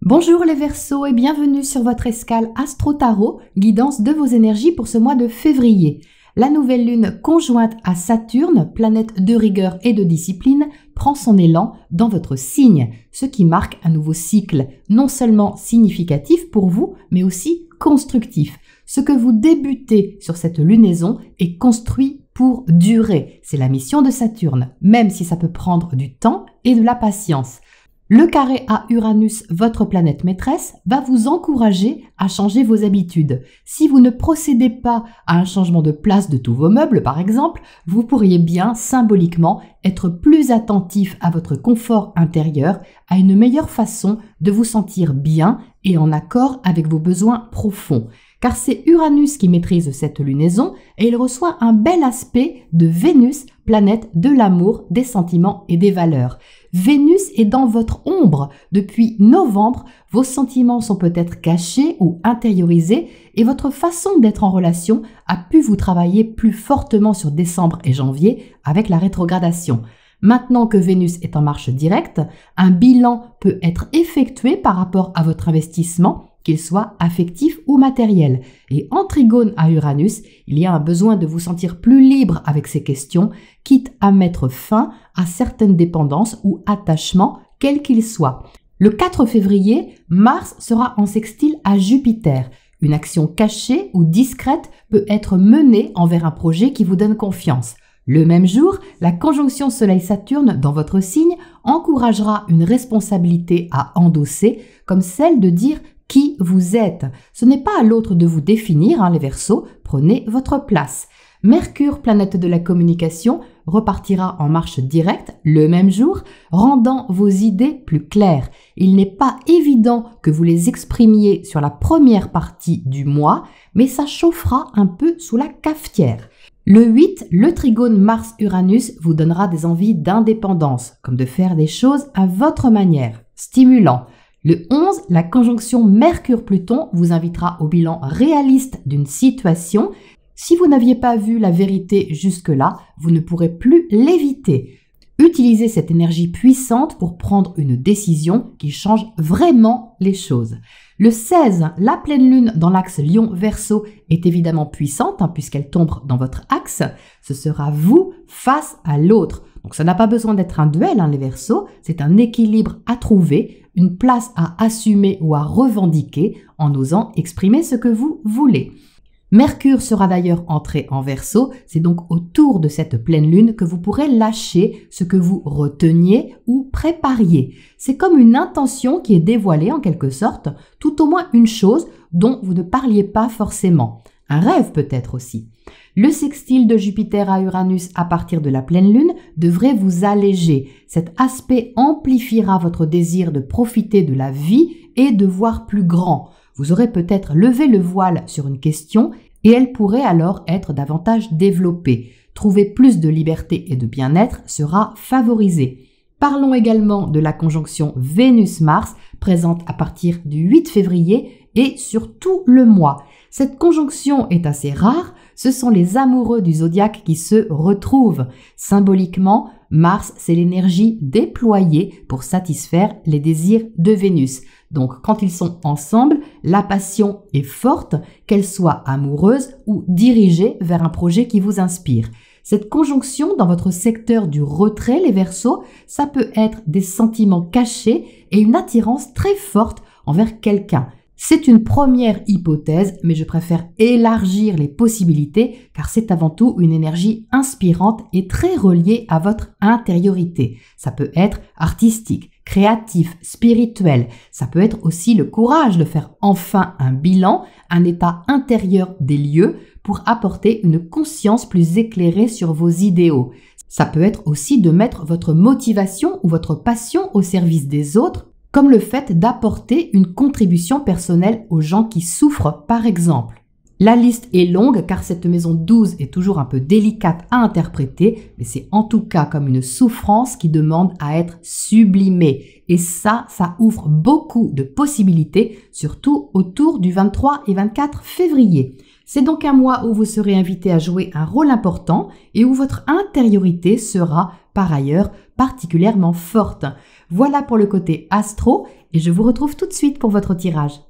Bonjour les Verseaux et bienvenue sur votre escale Astro Tarot, guidance de vos énergies pour ce mois de février. La nouvelle lune conjointe à Saturne, planète de rigueur et de discipline, prend son élan dans votre signe, ce qui marque un nouveau cycle, non seulement significatif pour vous, mais aussi constructif. Ce que vous débutez sur cette lunaison est construit pour durer. C'est la mission de Saturne, même si ça peut prendre du temps et de la patience. Le carré à Uranus, votre planète maîtresse, va vous encourager à changer vos habitudes. Si vous ne procédez pas à un changement de place de tous vos meubles, par exemple, vous pourriez bien symboliquement être plus attentif à votre confort intérieur, à une meilleure façon de vous sentir bien et en accord avec vos besoins profonds. Car c'est Uranus qui maîtrise cette lunaison et il reçoit un bel aspect de Vénus, planète de l'amour, des sentiments et des valeurs. Vénus est dans votre ombre. Depuis novembre, vos sentiments sont peut-être cachés ou intériorisés et votre façon d'être en relation a pu vous travailler plus fortement sur décembre et janvier avec la rétrogradation. Maintenant que Vénus est en marche directe, un bilan peut être effectué par rapport à votre investissement, qu'il soit affectif ou matériel. Et en trigone à Uranus, il y a un besoin de vous sentir plus libre avec ces questions, quitte à mettre fin à certaines dépendances ou attachements, quels qu'ils soient. Le 4 février, Mars sera en sextile à Jupiter. Une action cachée ou discrète peut être menée envers un projet qui vous donne confiance. Le même jour, la conjonction Soleil-Saturne dans votre signe encouragera une responsabilité à endosser, comme celle de dire qui vous êtes. Ce n'est pas à l'autre de vous définir, les Verseaux, prenez votre place. Mercure, planète de la communication, repartira en marche directe le même jour, rendant vos idées plus claires. Il n'est pas évident que vous les exprimiez sur la première partie du mois, mais ça chauffera un peu sous la cafetière. Le 8, le trigone Mars-Uranus vous donnera des envies d'indépendance, comme de faire des choses à votre manière, stimulant. Le 11, la conjonction Mercure-Pluton vous invitera au bilan réaliste d'une situation. Si vous n'aviez pas vu la vérité jusque-là, vous ne pourrez plus l'éviter. Utilisez cette énergie puissante pour prendre une décision qui change vraiment les choses. Le 16, la pleine lune dans l'axe Lion-Verseau est évidemment puissante puisqu'elle tombe dans votre axe. Ce sera vous face à l'autre. Donc ça n'a pas besoin d'être un duel, les Verseaux, c'est un équilibre à trouver, une place à assumer ou à revendiquer en osant exprimer ce que vous voulez. Mercure sera d'ailleurs entré en Verseau, c'est donc autour de cette pleine lune que vous pourrez lâcher ce que vous reteniez ou prépariez. C'est comme une intention qui est dévoilée en quelque sorte, tout au moins une chose dont vous ne parliez pas forcément. Un rêve peut-être aussi. Le sextile de Jupiter à Uranus à partir de la pleine lune devrait vous alléger. Cet aspect amplifiera votre désir de profiter de la vie et de voir plus grand. Vous aurez peut-être levé le voile sur une question et elle pourrait alors être davantage développée. Trouver plus de liberté et de bien-être sera favorisé. Parlons également de la conjonction Vénus-Mars, présente à partir du 8 février et sur tout le mois. Cette conjonction est assez rare, ce sont les amoureux du zodiaque qui se retrouvent. Symboliquement, Mars, c'est l'énergie déployée pour satisfaire les désirs de Vénus. Donc, quand ils sont ensemble, la passion est forte, qu'elle soit amoureuse ou dirigée vers un projet qui vous inspire. Cette conjonction dans votre secteur du retrait, les Verseaux, ça peut être des sentiments cachés et une attirance très forte envers quelqu'un. C'est une première hypothèse, mais je préfère élargir les possibilités car c'est avant tout une énergie inspirante et très reliée à votre intériorité. Ça peut être artistique, créatif, spirituel. Ça peut être aussi le courage de faire enfin un bilan, un état intérieur des lieux pour apporter une conscience plus éclairée sur vos idéaux. Ça peut être aussi de mettre votre motivation ou votre passion au service des autres, comme le fait d'apporter une contribution personnelle aux gens qui souffrent, par exemple. La liste est longue car cette maison 12 est toujours un peu délicate à interpréter, mais c'est en tout cas comme une souffrance qui demande à être sublimée. Et ça ouvre beaucoup de possibilités, surtout autour du 23 et 24 février. C'est donc un mois où vous serez invité à jouer un rôle important et où votre intériorité sera, par ailleurs, particulièrement forte. Voilà pour le côté astro et je vous retrouve tout de suite pour votre tirage.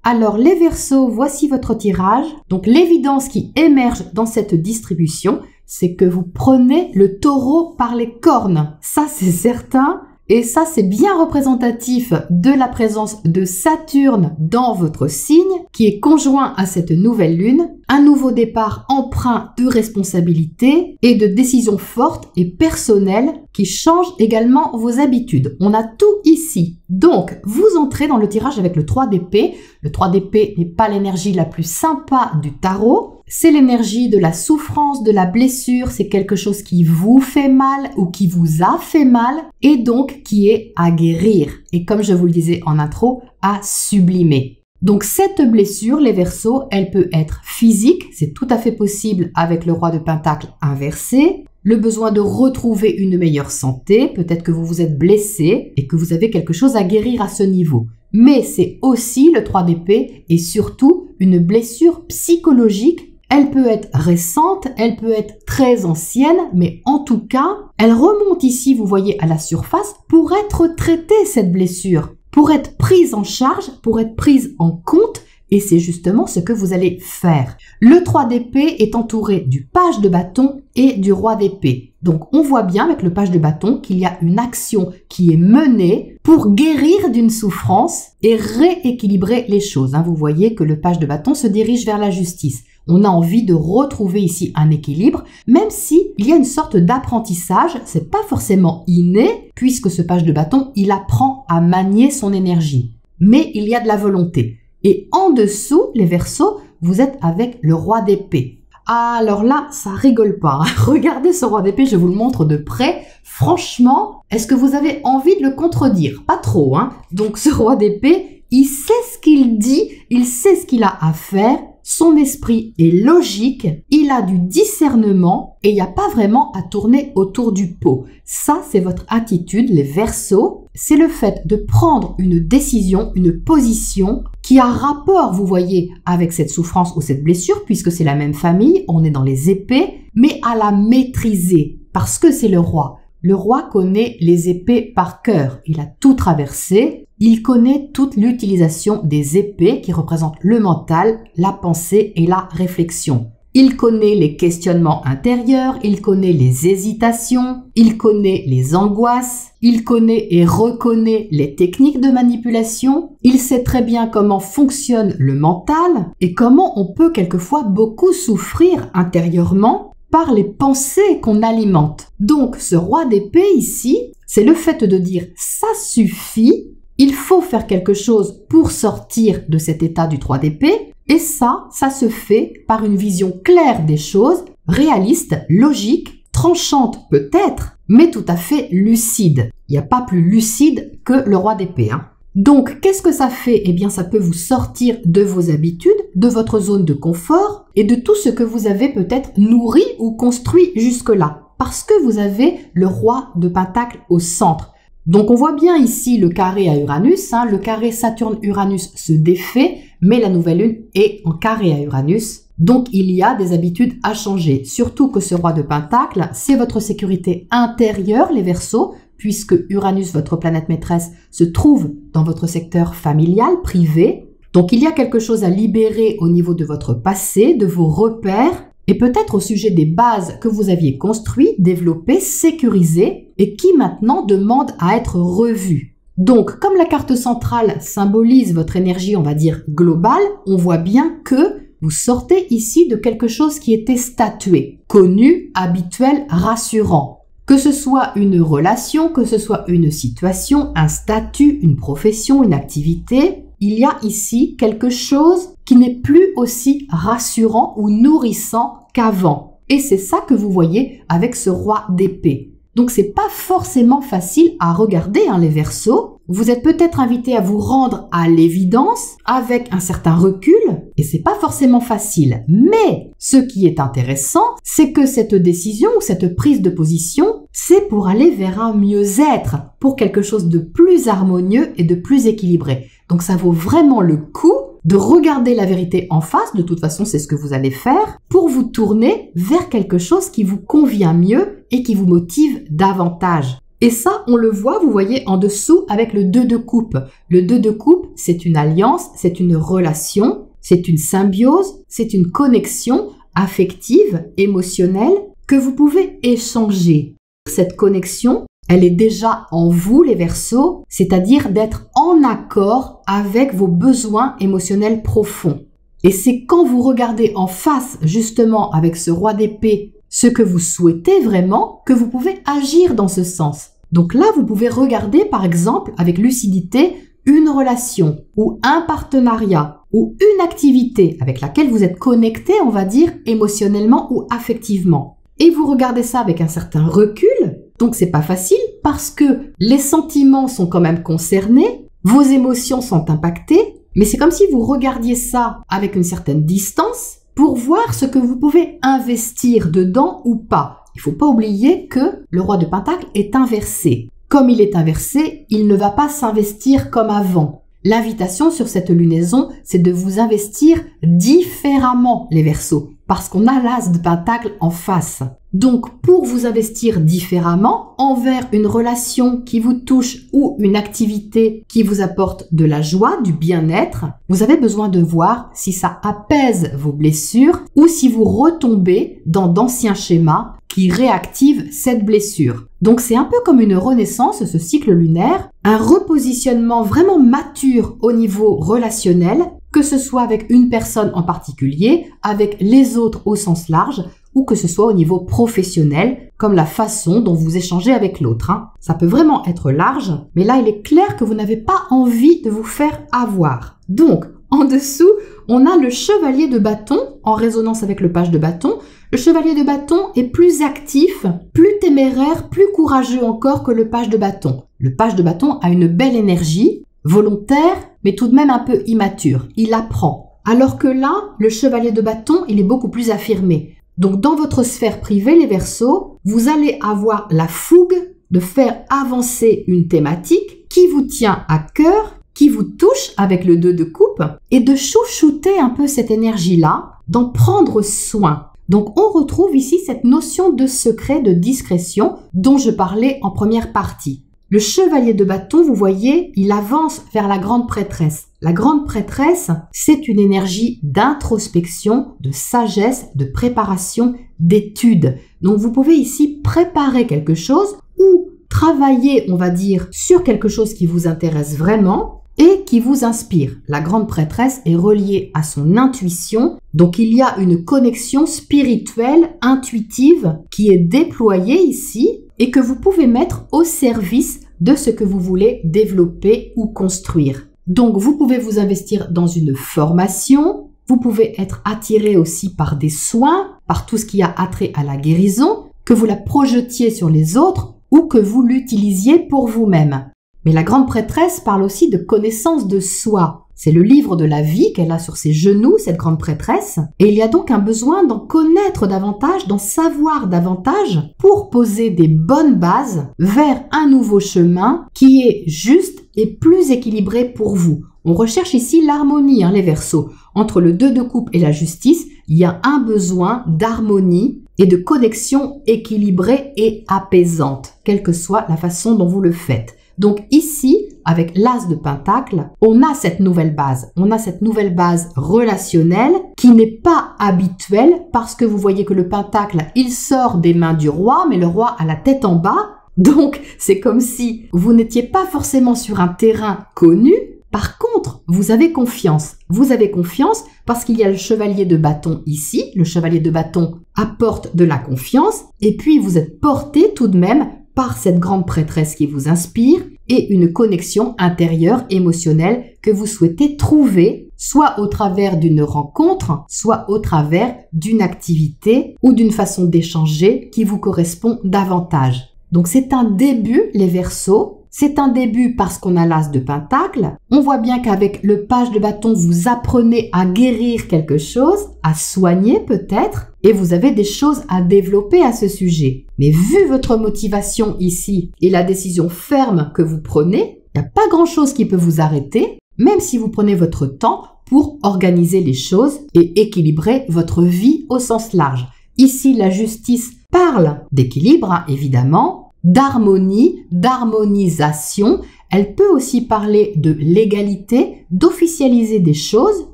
Alors les Verseaux, voici votre tirage. Donc l'évidence qui émerge dans cette distribution, c'est que vous prenez le taureau par les cornes. Ça c'est certain. Et ça, c'est bien représentatif de la présence de Saturne dans votre signe, qui est conjoint à cette nouvelle lune. Un nouveau départ empreint de responsabilité et de décisions fortes et personnelles qui changent également vos habitudes. On a tout ici. Donc, vous entrez dans le tirage avec le 3 d'épée. Le 3 d'épée n'est pas l'énergie la plus sympa du tarot. C'est l'énergie de la souffrance, de la blessure. C'est quelque chose qui vous fait mal ou qui vous a fait mal et donc qui est à guérir. Et comme je vous le disais en intro, à sublimer. Donc cette blessure, les Verseaux, elle peut être physique, c'est tout à fait possible avec le roi de Pentacle inversé. Le besoin de retrouver une meilleure santé, peut-être que vous vous êtes blessé et que vous avez quelque chose à guérir à ce niveau. Mais c'est aussi le 3 d'épée et surtout une blessure psychologique. Elle peut être récente, elle peut être très ancienne, mais en tout cas, elle remonte ici, vous voyez, à la surface pour être traitée, cette blessure. Pour être prise en charge, pour être prise en compte, et c'est justement ce que vous allez faire. Le 3 d'épée est entouré du page de bâton et du roi d'épée. Donc on voit bien avec le page de bâton qu'il y a une action qui est menée pour guérir d'une souffrance et rééquilibrer les choses. Vous voyez que le page de bâton se dirige vers la justice. On a envie de retrouver ici un équilibre, même si il y a une sorte d'apprentissage, c'est pas forcément inné, puisque ce page de bâton, il apprend à manier son énergie. Mais il y a de la volonté. Et en dessous, les Verseaux, vous êtes avec le roi d'épée. Alors là, ça rigole pas. Regardez ce roi d'épée, je vous le montre de près. Franchement, est-ce que vous avez envie de le contredire? Pas trop, Donc ce roi d'épée, il sait ce qu'il dit, il sait ce qu'il a à faire. Son esprit est logique, il a du discernement et il n'y a pas vraiment à tourner autour du pot. Ça, c'est votre attitude, les Verseaux. C'est le fait de prendre une décision, une position qui a rapport, vous voyez, avec cette souffrance ou cette blessure, puisque c'est la même famille, on est dans les épées, mais à la maîtriser, parce que c'est le roi. Le roi connaît les épées par cœur, il a tout traversé. Il connaît toute l'utilisation des épées qui représentent le mental, la pensée et la réflexion. Il connaît les questionnements intérieurs, il connaît les hésitations, il connaît les angoisses, il connaît et reconnaît les techniques de manipulation, il sait très bien comment fonctionne le mental et comment on peut quelquefois beaucoup souffrir intérieurement par les pensées qu'on alimente. Donc ce roi d'épée ici, c'est le fait de dire « ça suffit ». Il faut faire quelque chose pour sortir de cet état du 3 d'épée et ça se fait par une vision claire des choses, réaliste, logique, tranchante peut-être, mais tout à fait lucide. Il n'y a pas plus lucide que le roi d'épée. Donc, qu'est-ce que ça fait? Eh bien, ça peut vous sortir de vos habitudes, de votre zone de confort et de tout ce que vous avez peut-être nourri ou construit jusque-là. Parce que vous avez le roi de Pentacle au centre. Donc on voit bien ici le carré à Uranus, le carré Saturne-Uranus se défait, mais la nouvelle lune est en carré à Uranus. Donc il y a des habitudes à changer, surtout que ce roi de Pentacle, c'est votre sécurité intérieure, les Verseaux, puisque Uranus, votre planète maîtresse, se trouve dans votre secteur familial, privé. Donc il y a quelque chose à libérer au niveau de votre passé, de vos repères, et peut-être au sujet des bases que vous aviez construites, développées, sécurisées, et qui maintenant demandent à être revues. Donc, comme la carte centrale symbolise votre énergie, on va dire globale, on voit bien que vous sortez ici de quelque chose qui était statué, connu, habituel, rassurant. Que ce soit une relation, que ce soit une situation, un statut, une profession, une activité, il y a ici quelque chose qui n'est plus aussi rassurant ou nourrissant qu'avant. Et c'est ça que vous voyez avec ce roi d'épée. Donc c'est pas forcément facile à regarder, les Verseaux. Vous êtes peut-être invité à vous rendre à l'évidence avec un certain recul et c'est pas forcément facile. Mais ce qui est intéressant, c'est que cette décision ou cette prise de position, c'est pour aller vers un mieux-être, pour quelque chose de plus harmonieux et de plus équilibré. Donc ça vaut vraiment le coup de regarder la vérité en face, de toute façon c'est ce que vous allez faire, pour vous tourner vers quelque chose qui vous convient mieux et qui vous motive davantage. Et ça, on le voit, vous voyez, en dessous avec le 2 de coupe. Le 2 de coupe, c'est une alliance, c'est une relation, c'est une symbiose, c'est une connexion affective, émotionnelle, que vous pouvez échanger. Cette connexion, elle est déjà en vous, les Verseaux, c'est-à-dire d'être en accord avec vos besoins émotionnels profonds. Et c'est quand vous regardez en face, justement, avec ce roi d'épée, ce que vous souhaitez vraiment, que vous pouvez agir dans ce sens. Donc là, vous pouvez regarder, par exemple, avec lucidité, une relation ou un partenariat ou une activité avec laquelle vous êtes connecté, on va dire, émotionnellement ou affectivement. Et vous regardez ça avec un certain recul, donc c'est pas facile parce que les sentiments sont quand même concernés, vos émotions sont impactées, mais c'est comme si vous regardiez ça avec une certaine distance pour voir ce que vous pouvez investir dedans ou pas. Il faut pas oublier que le roi de Pentacle est inversé. Comme il est inversé, il ne va pas s'investir comme avant. L'invitation sur cette lunaison, c'est de vous investir différemment, les Verseaux, parce qu'on a l'as de Pentacle en face. Donc, pour vous investir différemment envers une relation qui vous touche ou une activité qui vous apporte de la joie, du bien-être, vous avez besoin de voir si ça apaise vos blessures ou si vous retombez dans d'anciens schémas qui réactivent cette blessure. Donc, c'est un peu comme une renaissance, ce cycle lunaire, un repositionnement vraiment mature au niveau relationnel, que ce soit avec une personne en particulier, avec les autres au sens large, ou que ce soit au niveau professionnel, comme la façon dont vous échangez avec l'autre. Ça peut vraiment être large, mais là, il est clair que vous n'avez pas envie de vous faire avoir. Donc, en dessous, on a le chevalier de bâton, en résonance avec le page de bâton. Le chevalier de bâton est plus actif, plus téméraire, plus courageux encore que le page de bâton. Le page de bâton a une belle énergie, volontaire, mais tout de même un peu immature. Il apprend. Alors que là, le chevalier de bâton, il est beaucoup plus affirmé. Donc, dans votre sphère privée, les Verseaux, vous allez avoir la fougue de faire avancer une thématique qui vous tient à cœur, qui vous touche avec le 2 de coupe, et de chouchouter un peu cette énergie-là, d'en prendre soin. Donc, on retrouve ici cette notion de secret, de discrétion dont je parlais en première partie. Le chevalier de bâton, vous voyez, il avance vers la grande prêtresse. La grande prêtresse, c'est une énergie d'introspection, de sagesse, de préparation, d'étude. Donc, vous pouvez ici préparer quelque chose ou travailler, on va dire, sur quelque chose qui vous intéresse vraiment et qui vous inspire. La grande prêtresse est reliée à son intuition, donc il y a une connexion spirituelle, intuitive, qui est déployée ici et que vous pouvez mettre au service de ce que vous voulez développer ou construire. Donc, vous pouvez vous investir dans une formation, vous pouvez être attiré aussi par des soins, par tout ce qui a attrait à la guérison, que vous la projetiez sur les autres ou que vous l'utilisiez pour vous-même. Mais la grande prêtresse parle aussi de connaissance de soi. C'est le livre de la vie qu'elle a sur ses genoux, cette grande prêtresse. Et il y a donc un besoin d'en connaître davantage, d'en savoir davantage pour poser des bonnes bases vers un nouveau chemin qui est juste et plus équilibré pour vous. On recherche ici l'harmonie, les Verseaux. Entre le 2 de coupe et la justice, il y a un besoin d'harmonie et de connexion équilibrée et apaisante, quelle que soit la façon dont vous le faites. Donc ici, avec l'as de Pentacle, on a cette nouvelle base. On a cette nouvelle base relationnelle qui n'est pas habituelle parce que vous voyez que le Pentacle, il sort des mains du roi, mais le roi a la tête en bas. Donc, c'est comme si vous n'étiez pas forcément sur un terrain connu. Par contre, vous avez confiance. Vous avez confiance parce qu'il y a le chevalier de bâton ici. Le chevalier de bâton apporte de la confiance. Et puis, vous êtes porté tout de même par cette grande prêtresse qui vous inspire et une connexion intérieure émotionnelle que vous souhaitez trouver, soit au travers d'une rencontre, soit au travers d'une activité ou d'une façon d'échanger qui vous correspond davantage. Donc c'est un début, les Verseaux. C'est un début parce qu'on a l'as de Pentacle. On voit bien qu'avec le page de bâton, vous apprenez à guérir quelque chose, à soigner peut-être, et vous avez des choses à développer à ce sujet. Mais vu votre motivation ici et la décision ferme que vous prenez, il n'y a pas grand-chose qui peut vous arrêter, même si vous prenez votre temps pour organiser les choses et équilibrer votre vie au sens large. Ici, la justice parle d'équilibre, évidemment, d'harmonie, d'harmonisation. Elle peut aussi parler de légalité, d'officialiser des choses,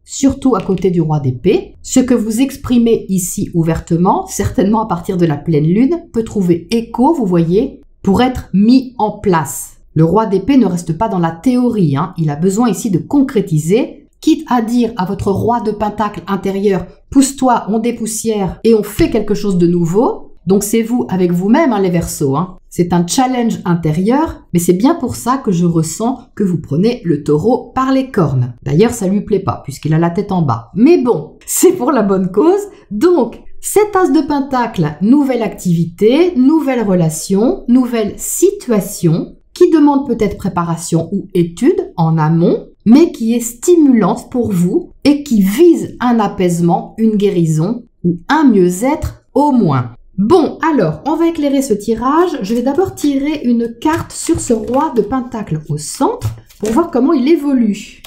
surtout à côté du roi d'épée. Ce que vous exprimez ici ouvertement, certainement à partir de la pleine lune, peut trouver écho, vous voyez, pour être mis en place. Le roi d'épée ne reste pas dans la théorie, hein. Il a besoin ici de concrétiser, quitte à dire à votre roi de pentacle intérieur, pousse-toi, on dépoussière et on fait quelque chose de nouveau. Donc c'est vous avec vous-même, hein, les Verseaux, hein. C'est un challenge intérieur, mais c'est bien pour ça que je ressens que vous prenez le taureau par les cornes. D'ailleurs, ça lui plaît pas, puisqu'il a la tête en bas. Mais bon, c'est pour la bonne cause. Donc, cet as de pentacle, nouvelle activité, nouvelle relation, nouvelle situation, qui demande peut-être préparation ou étude en amont, mais qui est stimulante pour vous et qui vise un apaisement, une guérison ou un mieux-être au moins. Bon, alors, on va éclairer ce tirage. Je vais d'abord tirer une carte sur ce roi de pentacle au centre pour voir comment il évolue.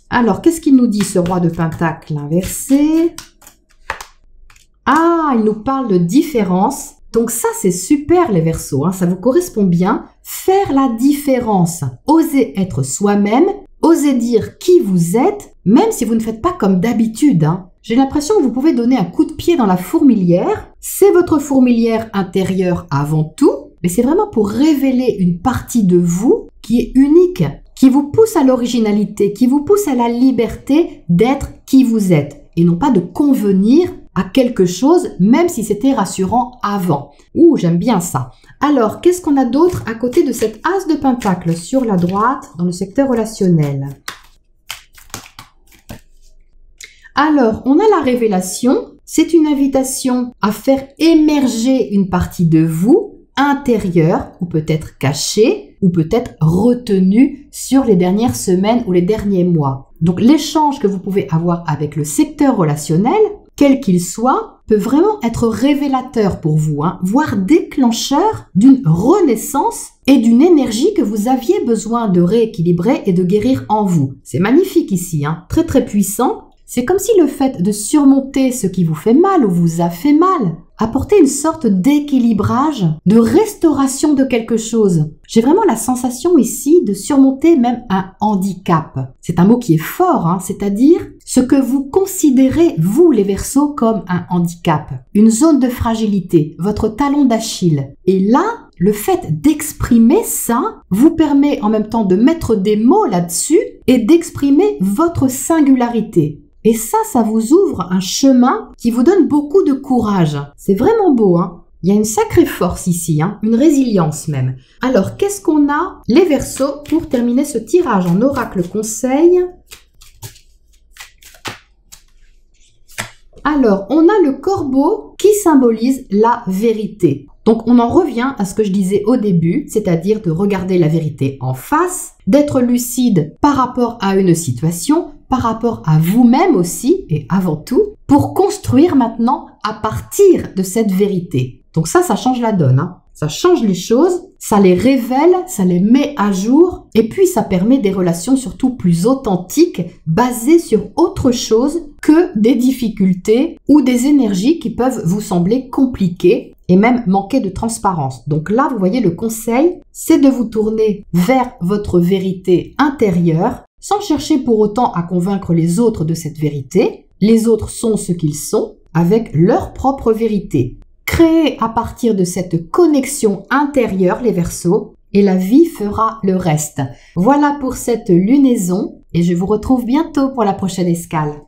Alors, qu'est-ce qu'il nous dit, ce roi de pentacle inversé? Ah, il nous parle de différence. Donc ça, c'est super, les Verseaux, hein, ça vous correspond bien. Faire la différence, oser être soi-même, oser dire qui vous êtes, même si vous ne faites pas comme d'habitude, hein. J'ai l'impression que vous pouvez donner un coup de pied dans la fourmilière. C'est votre fourmilière intérieure avant tout, mais c'est vraiment pour révéler une partie de vous qui est unique, qui vous pousse à l'originalité, qui vous pousse à la liberté d'être qui vous êtes, et non pas de convenir à quelque chose, même si c'était rassurant avant. Ouh, j'aime bien ça. Alors, qu'est-ce qu'on a d'autre à côté de cet as de pentacle sur la droite, dans le secteur relationnel? Alors, on a la révélation. C'est une invitation à faire émerger une partie de vous, intérieure, ou peut-être cachée, ou peut-être retenue sur les dernières semaines ou les derniers mois. Donc, l'échange que vous pouvez avoir avec le secteur relationnel, quel qu'il soit, peut vraiment être révélateur pour vous, hein, voire déclencheur d'une renaissance et d'une énergie que vous aviez besoin de rééquilibrer et de guérir en vous. C'est magnifique ici, hein, très très puissant. C'est comme si le fait de surmonter ce qui vous fait mal ou vous a fait mal apportait une sorte d'équilibrage, de restauration de quelque chose. J'ai vraiment la sensation ici de surmonter même un handicap. C'est un mot qui est fort, hein, c'est-à-dire ce que vous considérez, vous les Verseaux, comme un handicap, une zone de fragilité, votre talon d'Achille. Et là, le fait d'exprimer ça vous permet en même temps de mettre des mots là-dessus et d'exprimer votre singularité. Et ça vous ouvre un chemin qui vous donne beaucoup de courage. C'est vraiment beau, hein. Il y a une sacrée force ici, hein, une résilience même. Alors, qu'est-ce qu'on a, les Verseaux, pour terminer ce tirage en oracle conseil? Alors, on a le corbeau qui symbolise la vérité. Donc, on en revient à ce que je disais au début, c'est-à-dire de regarder la vérité en face, d'être lucide par rapport à une situation, par rapport à vous-même aussi, et avant tout, pour construire maintenant à partir de cette vérité. Donc ça change la donne, hein. Ça change les choses, ça les révèle, ça les met à jour, et puis ça permet des relations surtout plus authentiques, basées sur autre chose que des difficultés ou des énergies qui peuvent vous sembler compliquées et même manquer de transparence. Donc là, vous voyez, le conseil, c'est de vous tourner vers votre vérité intérieure, sans chercher pour autant à convaincre les autres de cette vérité. Les autres sont ce qu'ils sont, avec leur propre vérité. Créez à partir de cette connexion intérieure, les Verseaux, et la vie fera le reste. Voilà pour cette lunaison, et je vous retrouve bientôt pour la prochaine escale.